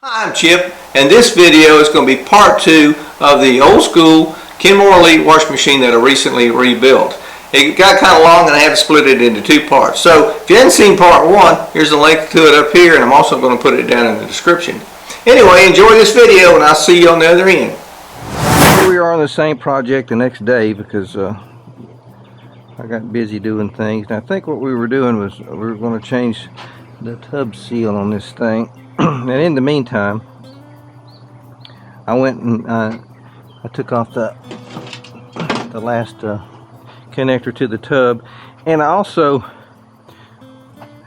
Hi, I'm Chip, and this video is going to be part 2 of the old school Kenmore Elite washing machine that I recently rebuilt. It got kind of long and I had to split it into 2 parts. So if you haven't seen part 1, here's a link to it up here, and I'm also going to put it down in the description. Anyway, enjoy this video and I'll see you on the other end. Here we are on the same project the next day because I got busy doing things. And I think what we were doing was we were going to change the tub seal on this thing. And in the meantime, I went and I took off the last connector to the tub, and I also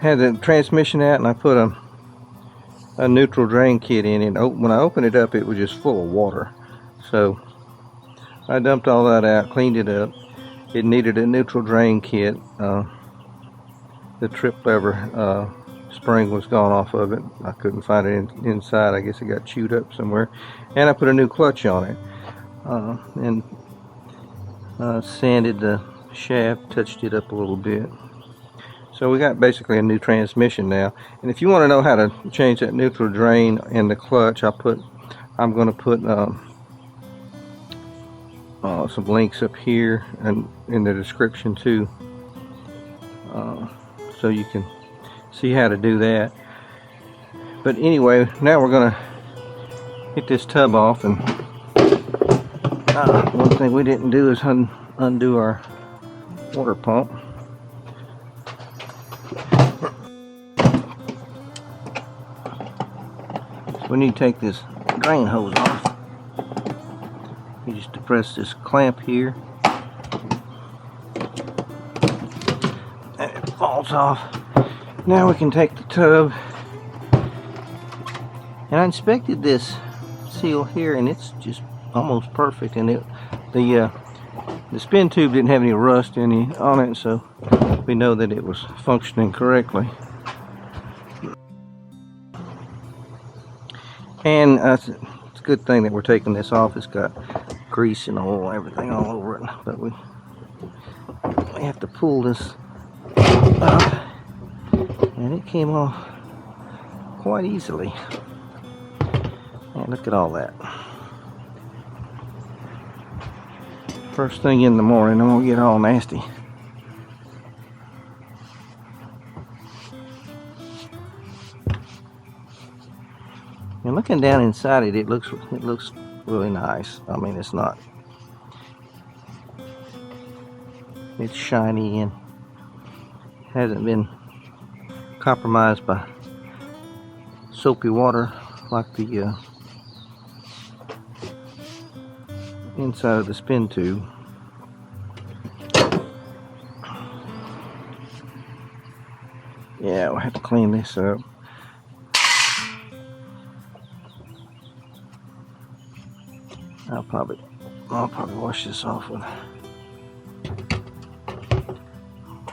had the transmission out, and I put a neutral drain kit in it. When I opened it up, it was just full of water, so I dumped all that out, cleaned it up. It needed a neutral drain kit. The trip lever spring was gone off of it. I couldn't find it inside. I guess it got chewed up somewhere. And I put a new clutch on it, and sanded the shaft, touched it up a little bit. So we got basically a new transmission now. And if you want to know how to change that neutral drain in the clutch, I'm going to put some links up here and in the description too, so you can see how to do that. But anyway, now we're gonna get this tub off, and one thing we didn't do is undo our water pump. So we need to take this drain hose off. You just depress this clamp here and it falls off. Now we can take the tub, and I inspected this seal here, and it's just almost perfect. And the spin tube didn't have any rust on it, so we know that it was functioning correctly. And it's a good thing that we're taking this off. It's got grease and oil, everything all over it, but we have to pull this up. And it came off quite easily. And look at all that. First thing in the morning, I'm gonna get all nasty. And looking down inside it, it looks really nice. I mean, it's shiny and hasn't been compromised by soapy water like the inside of the spin tube. Yeah, we'll have to clean this up. I'll probably wash this off with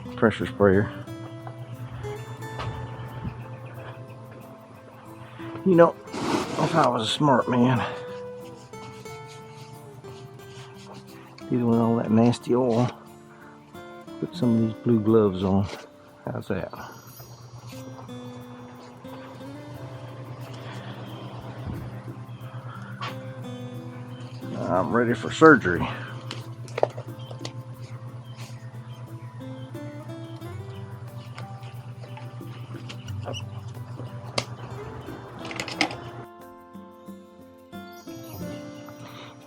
a pressure sprayer. You know, if I was a smart man, dealing with all that nasty oil, put some of these blue gloves on. How's that? I'm ready for surgery.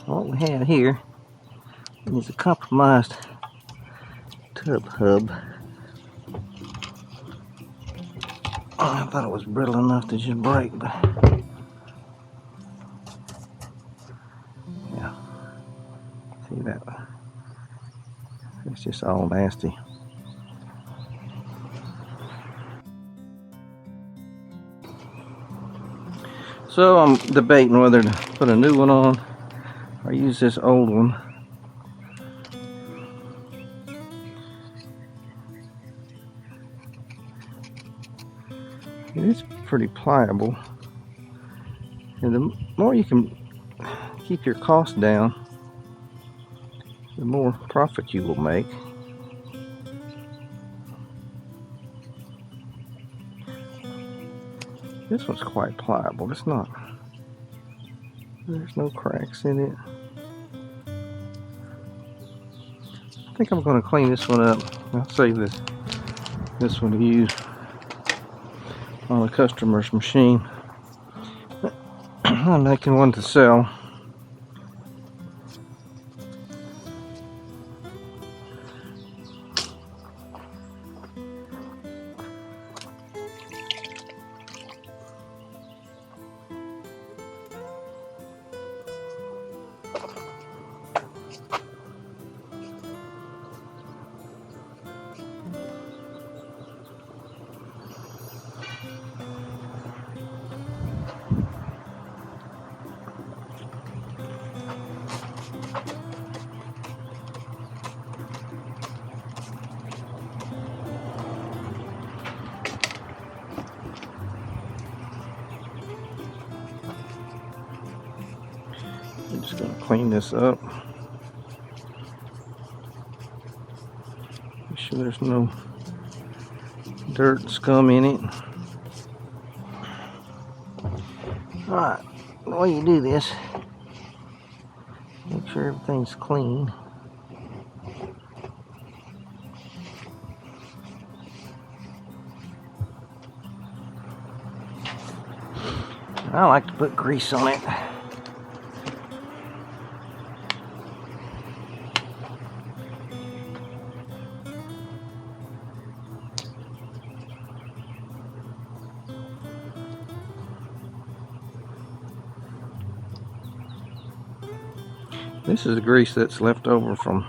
What we have here is a compromised tub hub. I thought it was brittle enough to just break, but yeah, see that? It's just all nasty. So I'm debating whether to put a new one on or use this old one. It's pretty pliable, and the more you can keep your costs down, the more profit you will make. This one's quite pliable. It's not. There's no cracks in it. I think I'm going to clean this one up. I'll save this one to use on a customer's machine. I'm making one to sell. I'm just going to clean this up. Make sure there's no dirt and scum in it. Alright, the way you do this, make sure everything's clean. I like to put grease on it. This is the grease that's left over from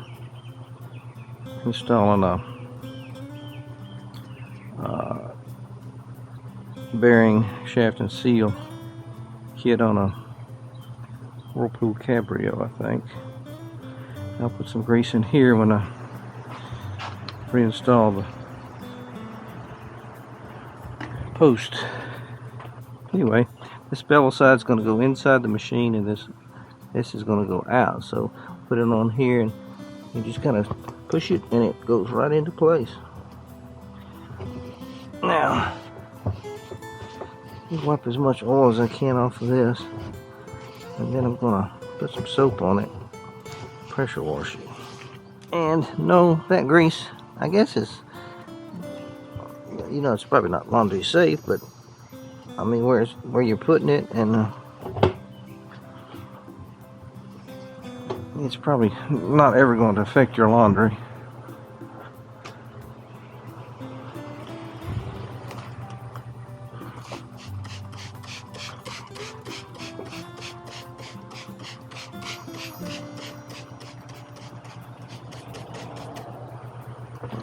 installing a bearing, shaft, and seal kit on a Whirlpool Cabrio, I think. I'll put some grease in here when I reinstall the post. Anyway, this bevel side is going to go inside the machine, and this is going to go out. So put it on here, and you just kind of push it, and it goes right into place. Now, wipe as much oil as I can off of this, and then I'm going to put some soap on it, pressure wash it. And no, that grease, I guess, is, you know, it's probably not laundry safe, but I mean, where you're putting it, and it's probably not ever going to affect your laundry.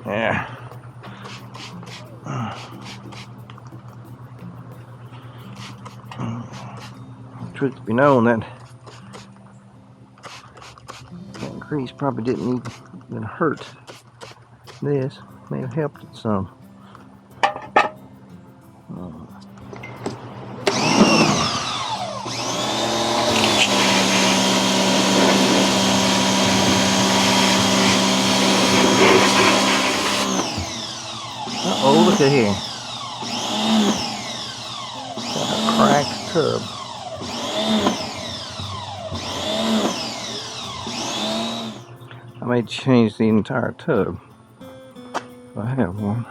Yeah. Truth to be known, that grease probably didn't even hurt. This may have helped it some. Uh-oh, look at here. Got a cracked tub. I may change the entire tub if I have one.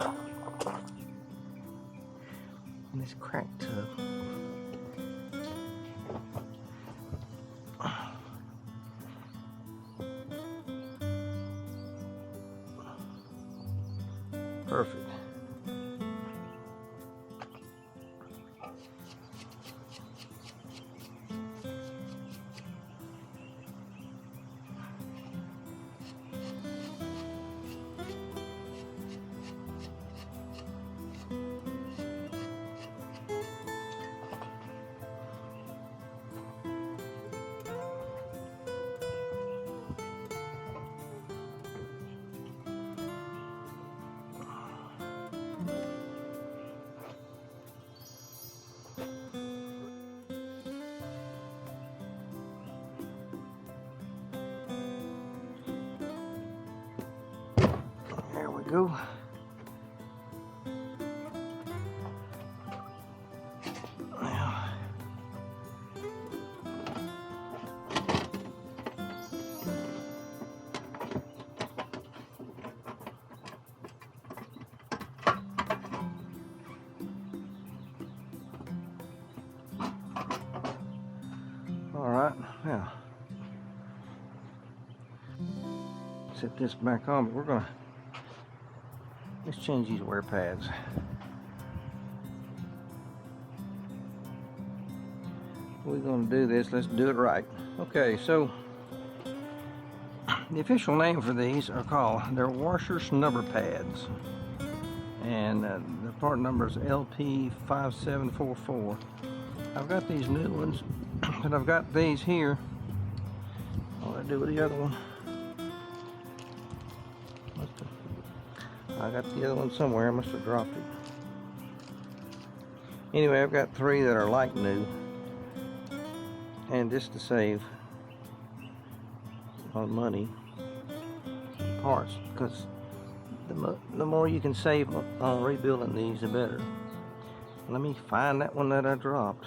This cracked tub. Perfect. There we go. right. Now, set this back on, but let's change these wear pads. We're going to do this. Let's do it right. Okay, so the official name for these they're washer snubber pads, and the part number is LP5744. I've got these new ones, and I've got these here. What do I do with the other one? I got the other one somewhere. I must have dropped it. Anyway, I've got 3 that are like new, and just to save on money, parts, because the more you can save on rebuilding these, the better. Let me find that one that I dropped.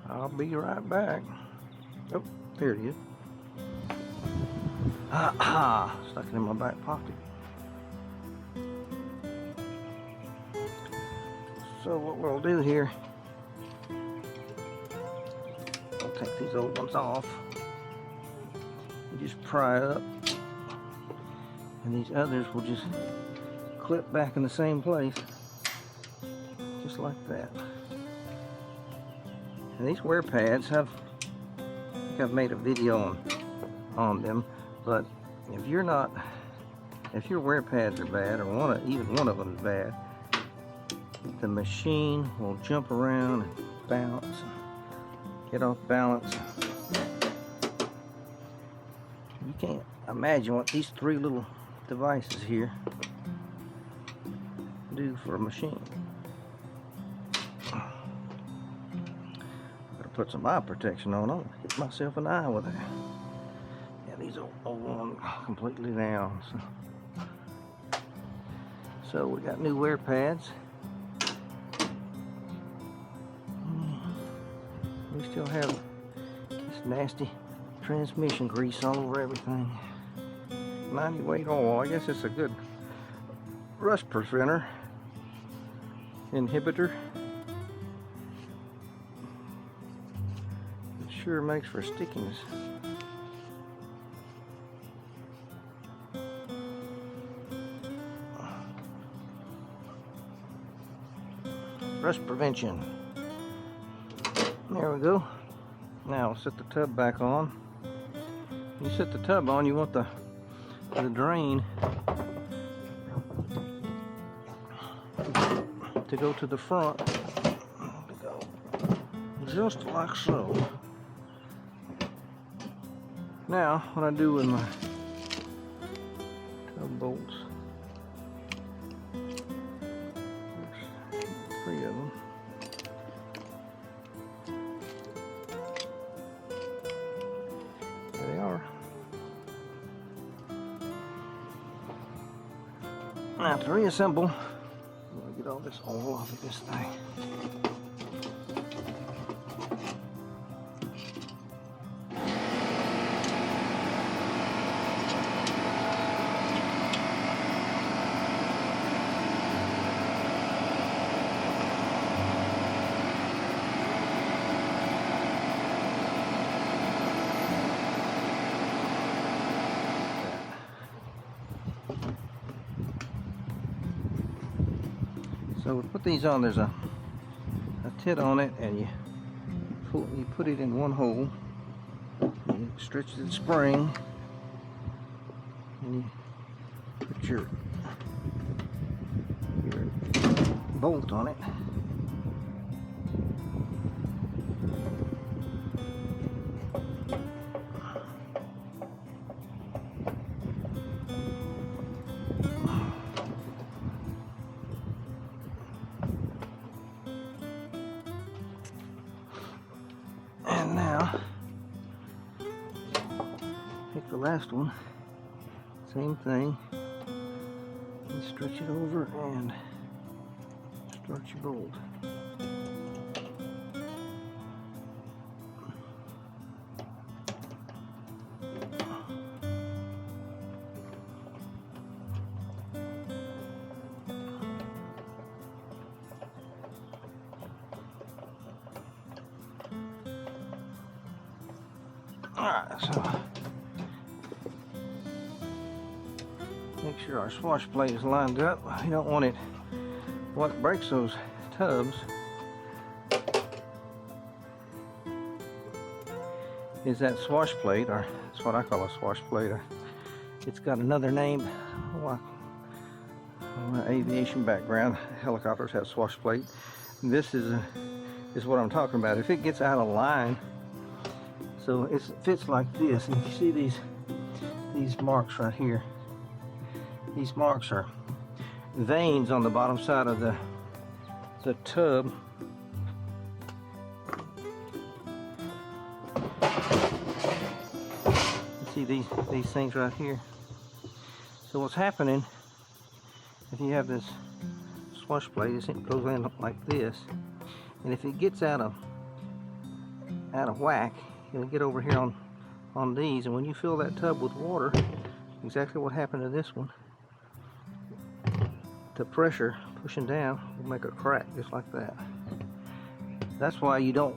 I'll be right back. Oh, here it is. Stuck it in my back pocket. So what we'll do here, I'll take these old ones off and just pry up, and these others will just clip back in the same place, just like that. And these wear pads I think I've made a video on them, but if your wear pads are bad, or even one of them is bad, the machine will jump around and bounce, get off balance. You can't imagine what these 3 little devices here do for a machine. Gotta put some eye protection on. I'll hit myself an eye with it. Yeah, these are all completely down. So we got new wear pads. We still have this nasty transmission grease all over everything. 90 weight oil. I guess it's a good rust preventer, inhibitor. It sure makes for stickiness. Rust prevention. There we go. Now set the tub back on. When you set the tub on, you want the drain to go to the front. Just like so. Now, what I do with my tub bolts, there's 3 of them. There they are. Now to reassemble, I'm going to get all this oil off of this thing. So we put these on, there's a tit on it, and you put it in one hole, you stretch the spring, and you put your bolt on it. And now, pick the last one, same thing, and stretch it over and start your bolt. Alright, so make sure our swash plate is lined up. You don't want it. What breaks those tubs is that swash plate, or that's what I call a swash plate. It's got another name. Aviation background, helicopters have swash plate. This is what I'm talking about. If it gets out of line, so it fits like this, and you see these marks right here. These marks are veins on the bottom side of the tub. You see these things right here. So what's happening, if you have this swash plate, it goes in like this, and if it gets out of whack, it'll get over here on these, and when you fill that tub with water, exactly what happened to this one, the pressure pushing down will make a crack just like that. That's why you don't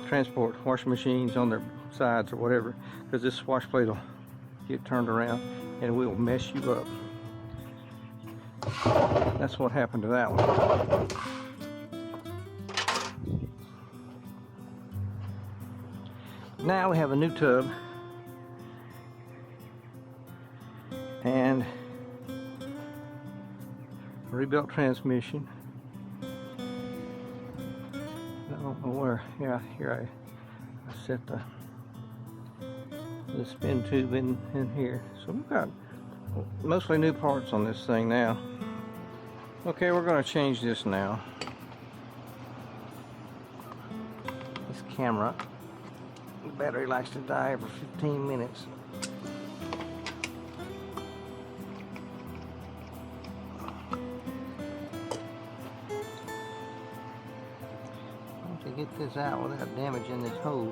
transport washing machines on their sides or whatever, because this swash plate will get turned around and it will mess you up. That's what happened to that one. Now we have a new tub and rebuilt transmission. I don't know where. Yeah, here I set the spin tube in here. So we've got mostly new parts on this thing now. Okay, we're going to change this now. This camera, the battery likes to die every 15 minutes. To get this out without damaging this hose.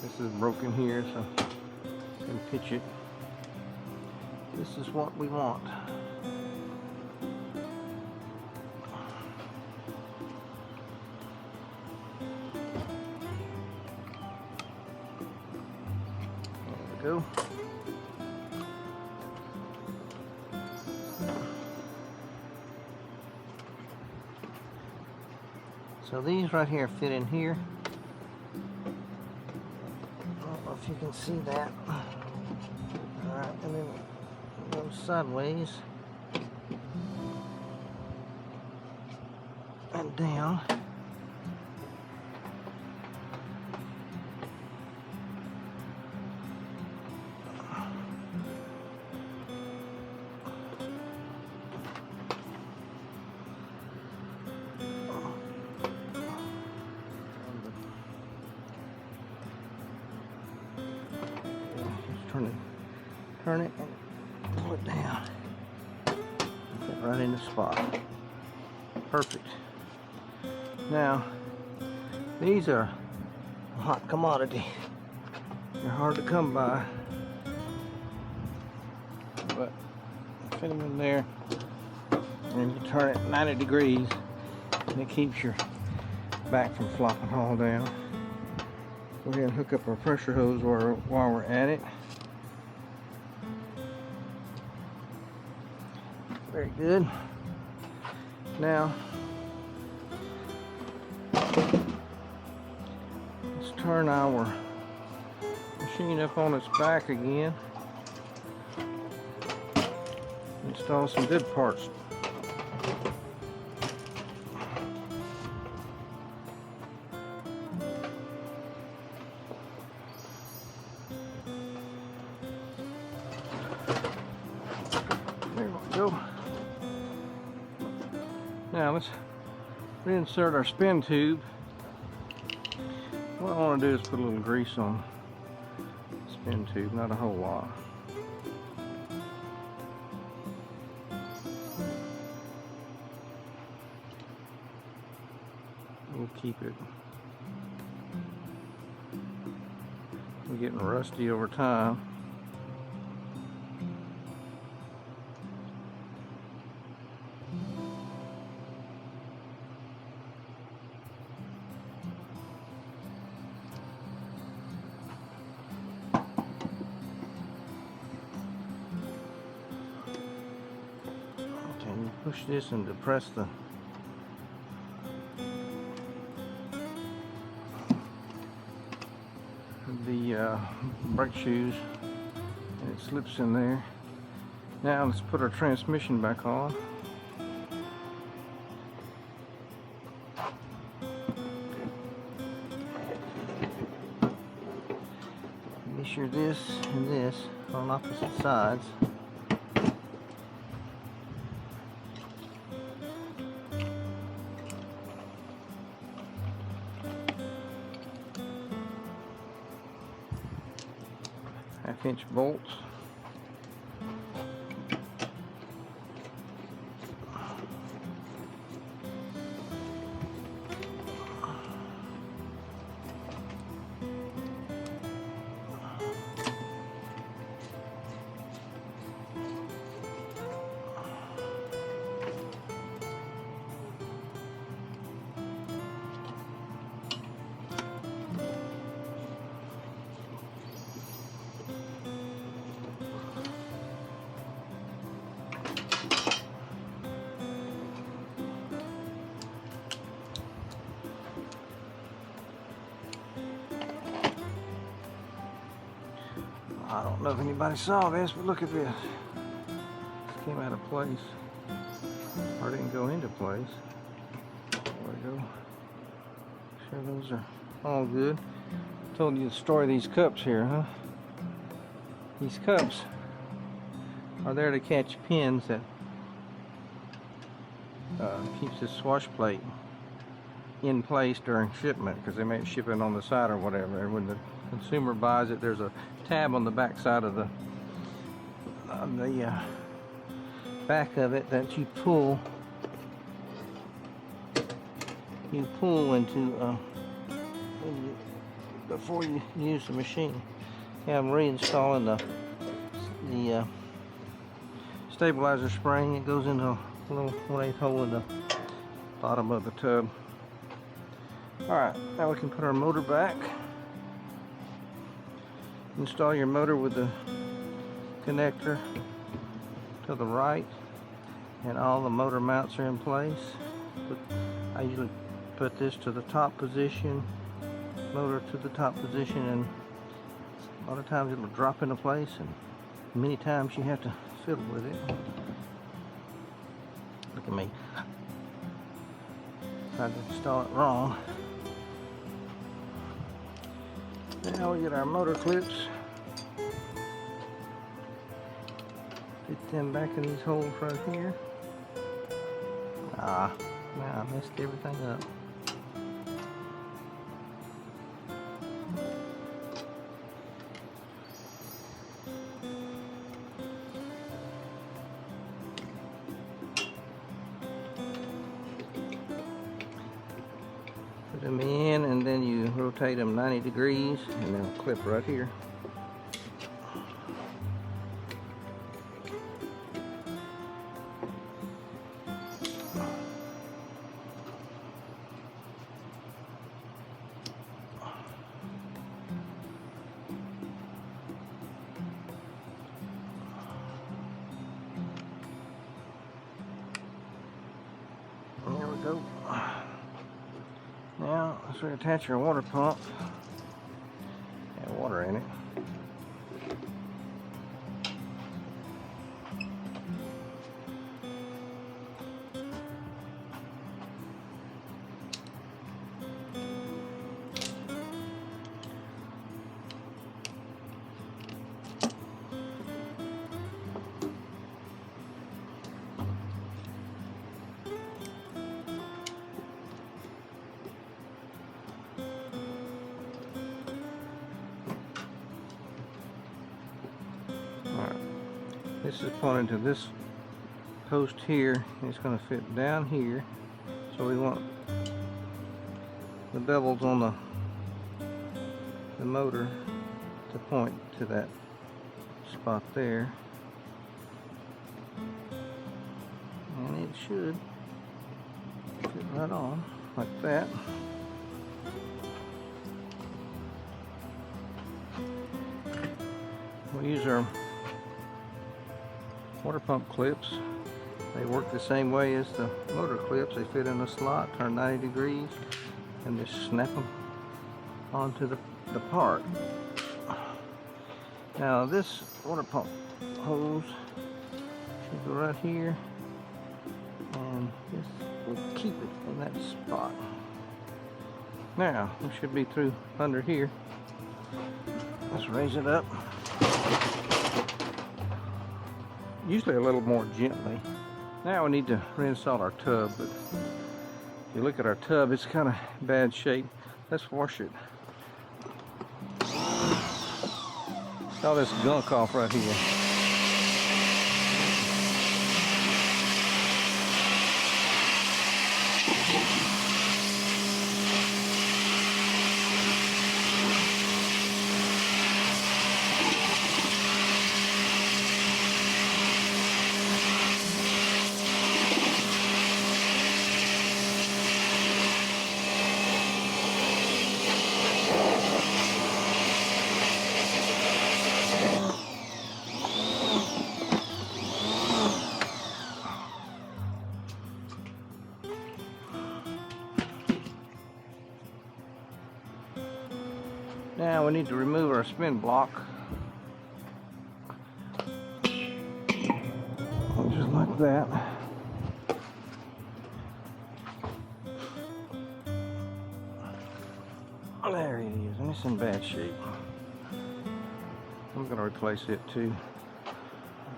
This is broken here, so I can pitch it. This is what we want. There we go. So these right here fit in here. I don't know if you can see that. Alright, and then it goes sideways and down. Turn it and pull it down. Get right in the spot. Perfect. Now, these are a hot commodity. They're hard to come by, but you fit them in there and you turn it 90 degrees and it keeps your back from flopping all down. Go ahead and hook up our pressure hose while we're at it. Very good. Now, let's turn our machine up on its back again. Install some good parts. There we go. Now let's reinsert our spin tube. What I want to do is put a little grease on the spin tube, not a whole lot. We'll keep it. We're getting rusty over time. push this and depress the brake shoes, and it slips in there. Now let's put our transmission back on. Be sure this and this are on opposite sides. Half-inch bolts. I don't know if anybody saw this, but look at this. This came out of place, or didn't go into place. There we go. Sure, those are all good. Told you the story of these cups here, huh? These cups are there to catch pins that keeps this wash plate in place during shipment, because they may ship it on the side or whatever. And when the consumer buys it, there's a tab on the back side of the back of it that you pull into before you use the machine. Yeah, I'm reinstalling the stabilizer spring. It goes into a little 1/8 hole in the bottom of the tub. Alright, now we can put our motor back. Install your motor with the connector to the right, and all the motor mounts are in place. I usually put this to the top position, motor to the top position, and a lot of times it'll drop into place, and many times you have to fiddle with it. Look at me. Tried to install it wrong. Now we get our motor clips. Fit them back in these holes right here. Now I messed everything up. Put them in, and then you rotate them 90 degrees, and they'll clip right here. There we go. Now let's reattach your water pump. Have water in it. This is pointing to this post here, and it's going to fit down here. So we want the bevels on the motor to point to that spot there, and it should fit right on like that. We'll use our water pump clips They work the same way as the motor clips. They fit in a slot, turn 90 degrees, and just snap them onto the part. Now this water pump hose should go right here, and this will keep it in that spot. Now we should be through under here. Let's raise it up. Usually a little more gently. Now we need to reinstall our tub, but if you look at our tub, it's kind of bad shape. Let's wash it. All this gunk off right here. Now we need to remove our spin block. Just like that. There it is, and it's in bad shape. I'm going to replace it too.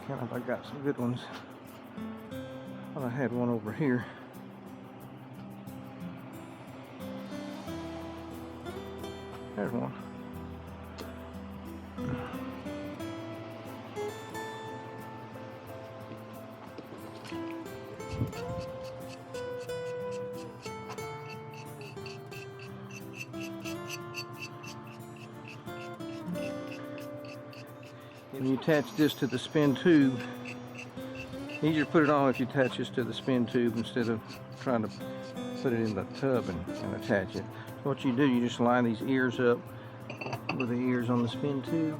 I got some good ones. Thought I had one over here. There's one. When you attach this to the spin tube, easier to put it on if you attach this to the spin tube instead of trying to put it in the tub and attach it. So what you do, you just line these ears up with the ears on the spin tube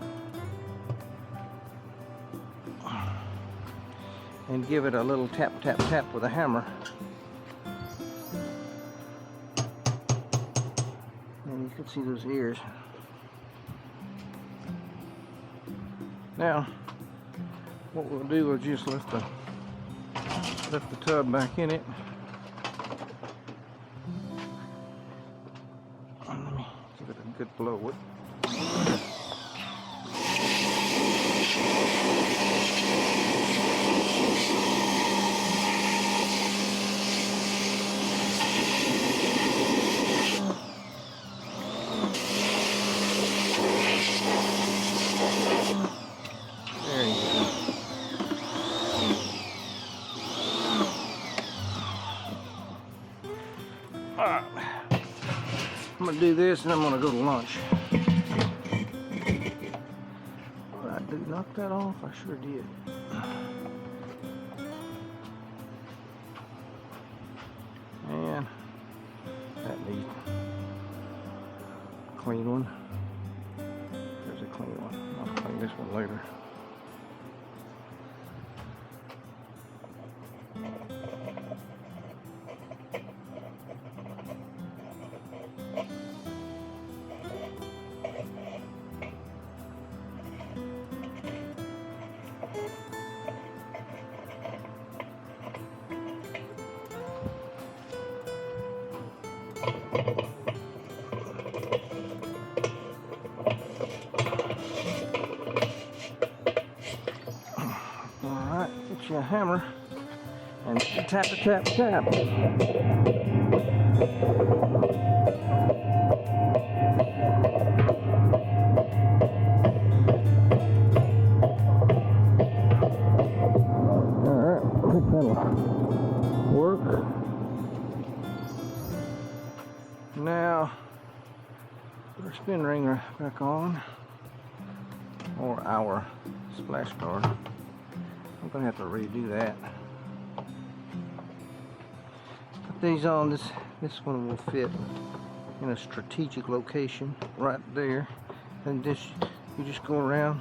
and give it a little tap tap tap with a hammer, and you can see those ears. Now what we'll do, we'll just lift the tub back in it. Let me give it a good blow with. There you go. I'm going to do this and I'm going to go to lunch. Did I knock that off? I sure did. And that needs a clean one. There's a clean one. I'll clean this one later. Alright, get you a hammer and tap it, tap, tap. Alright, I think that'll work. Now, put our spin ring back on, or our splash guard. I'm going to have to redo that. Put these on. This one will fit in a strategic location right there, and this you just go around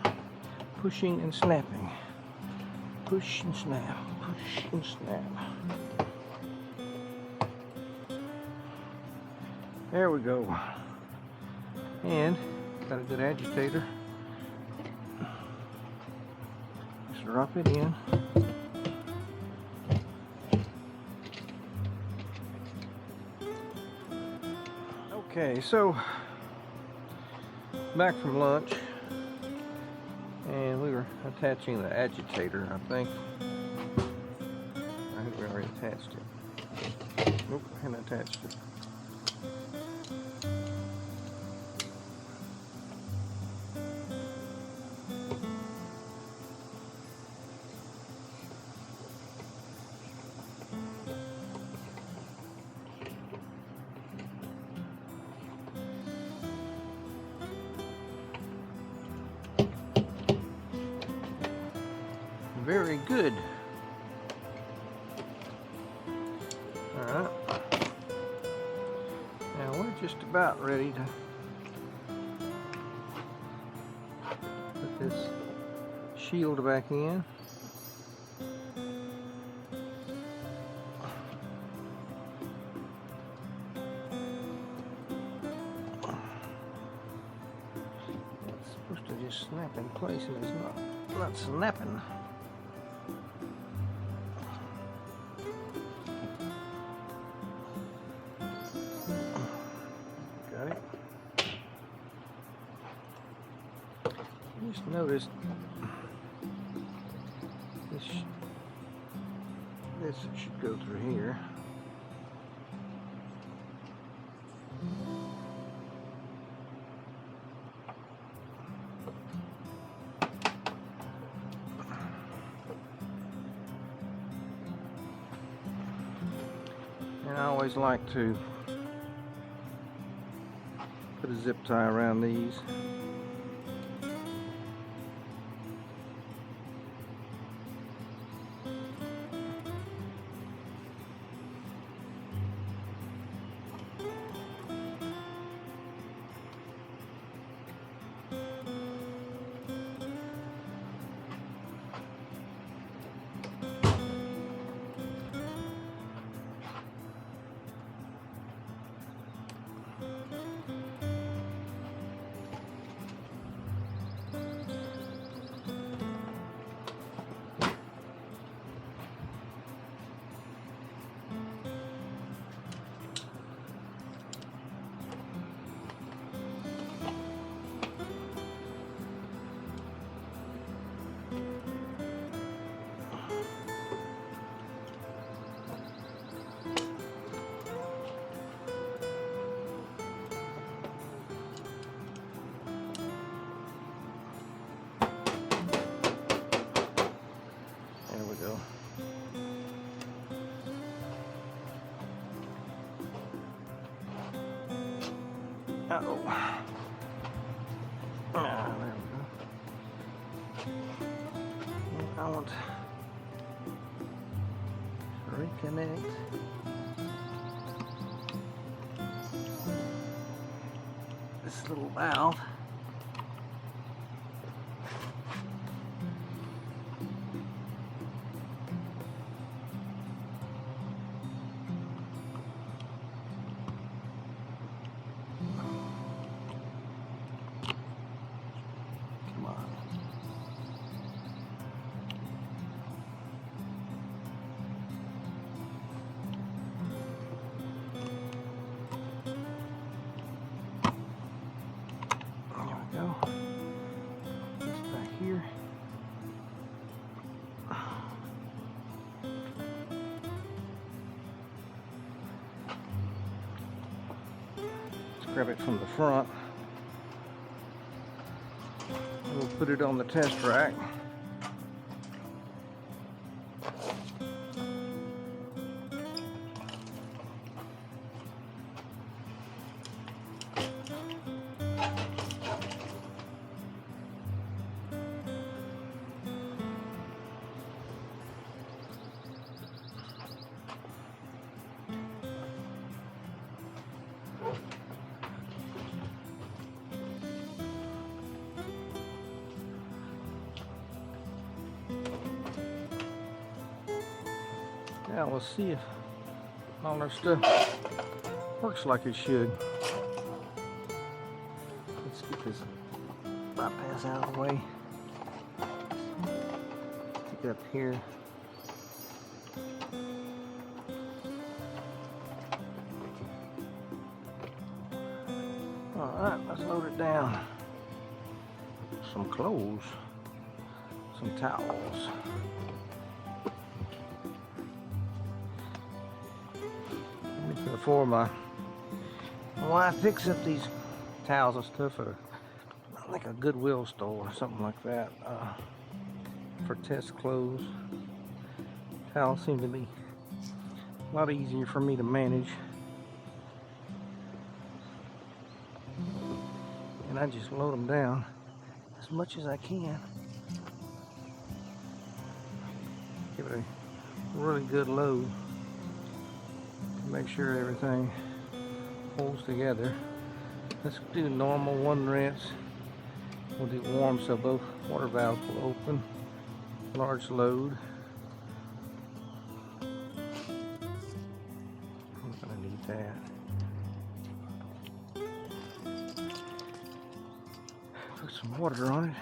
pushing and snapping. Push and snap. Oh, snap. There we go. And got a good agitator. Just drop it in. Okay, so back from lunch, and we were attaching the agitator, I think we already attached it. Nope, I hadn't attached it. Very good. Alright. Now we're just about ready to put this shield back in. It's supposed to just snap in place, and it's not snapping. Got it. Just noticed this should go through here. And I always like to put a zip tie around these. There we go. Uh-oh. Ah, there we go. And I want to reconnect this little valve. Grab it from the front. We'll put it on the test rack. Now we'll see if all our stuff works like it should. Let's get this bypass out of the way. Stick it up here. Alright, let's load it down. Some clothes, some towels. Before my wife picks up these towels and stuff at like a Goodwill store or something like that for test clothes. Towels seem to be a lot easier for me to manage, and I just load them down as much as I can. Give it a really good load. Make sure everything holds together. Let's do normal one rinse. We'll do warm so both water valves will open. Large load. I'm gonna need that. Put some water on it.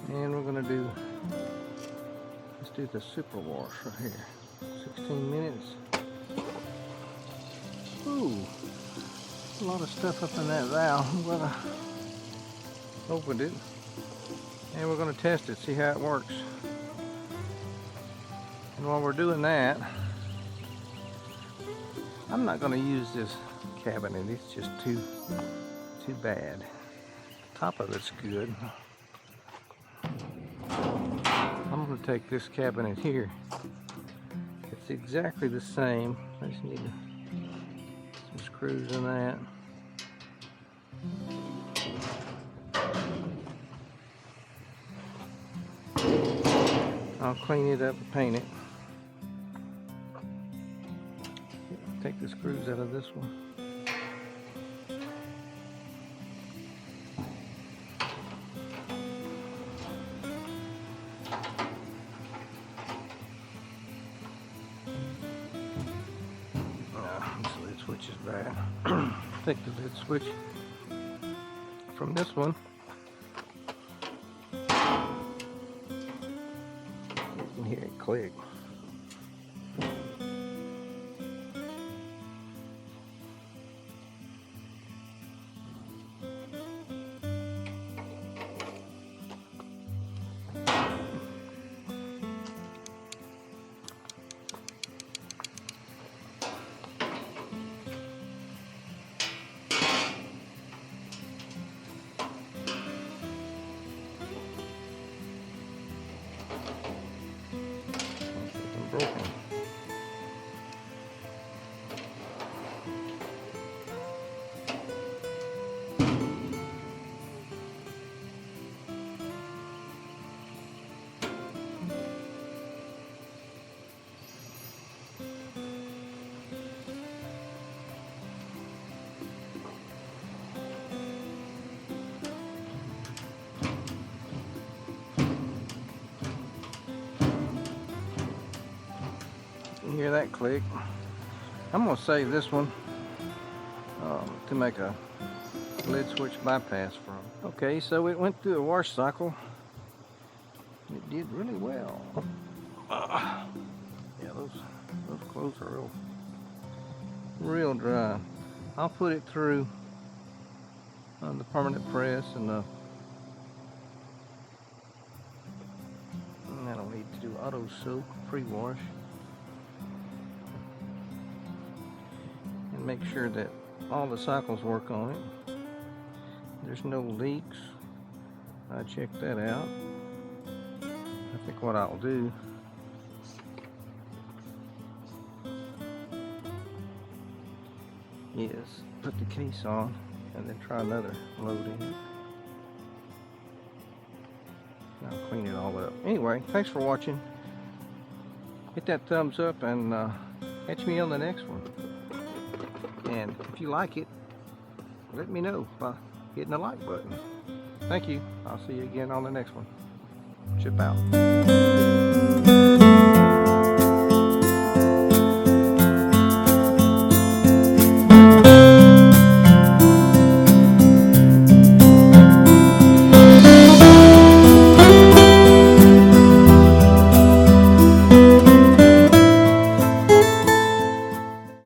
And we're going to do, let's do the super wash right here. 16 minutes. Ooh, a lot of stuff up in that valve. I'm going to open it and we're going to test it, see how it works. And while we're doing that, I'm not going to use this cabinet. It's just too bad. Top of it's good. I'm going to take this cabinet here. It's exactly the same. I just need some screws in that. I'll clean it up and paint it. Take the screws out of this one. This lid switch is bad. Take the lid switch from this one. You can hear it click. Broken. You hear that click? I'm going to save this one to make a lid switch bypass from. Okay, so it went through a wash cycle. It did really well. Yeah, those clothes are real dry. I'll put it through the permanent press and I don't need to do auto soak pre-wash. and make sure that all the cycles work on it. There's no leaks. I checked that out. I think what I'll do is put the case on and then try another load in it. I'll clean it all up. Anyway, thanks for watching. Hit that thumbs up and catch me on the next one. And if you like it, let me know by hitting the like button. Thank you. I'll see you again on the next one. Chip out.